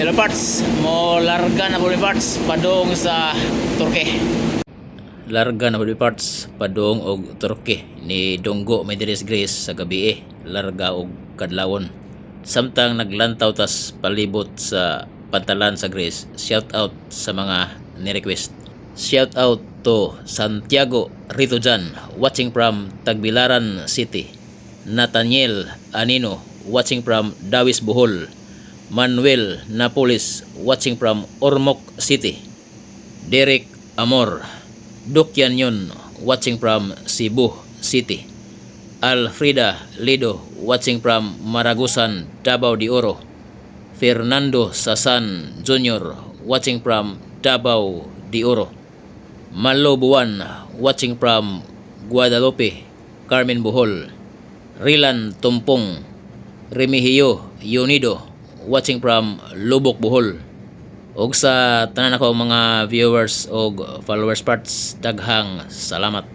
Hello parts, mo larga na body parts padong sa Turkey. Larga na body parts padong og Turkey ni Donggo Medeiros Grace sa gabi larga og kadlawon. Samtang naglantaw tas palibot sa pantalan sa Grace. Shout out sa mga ni-request. Shout out to Santiago Ritojan watching from Tagbilaran City. Nathaniel Anino watching from Dawis Bohol. Manuel Napoles watching from Ormoc City. Derek Amor Dukyan Yun watching from Cebu City. Alfrida Lido watching from Maragusan, Davao de Oro. Fernando Sasan Jr. watching from Davao de Oro. Malo Buwan watching from Guadalupe, Carmen Bohol. Rilan Tumpong Remigio Unido watching from Lubok, Bohol. Og sa tanan ako mga viewers og followers parts, daghang salamat.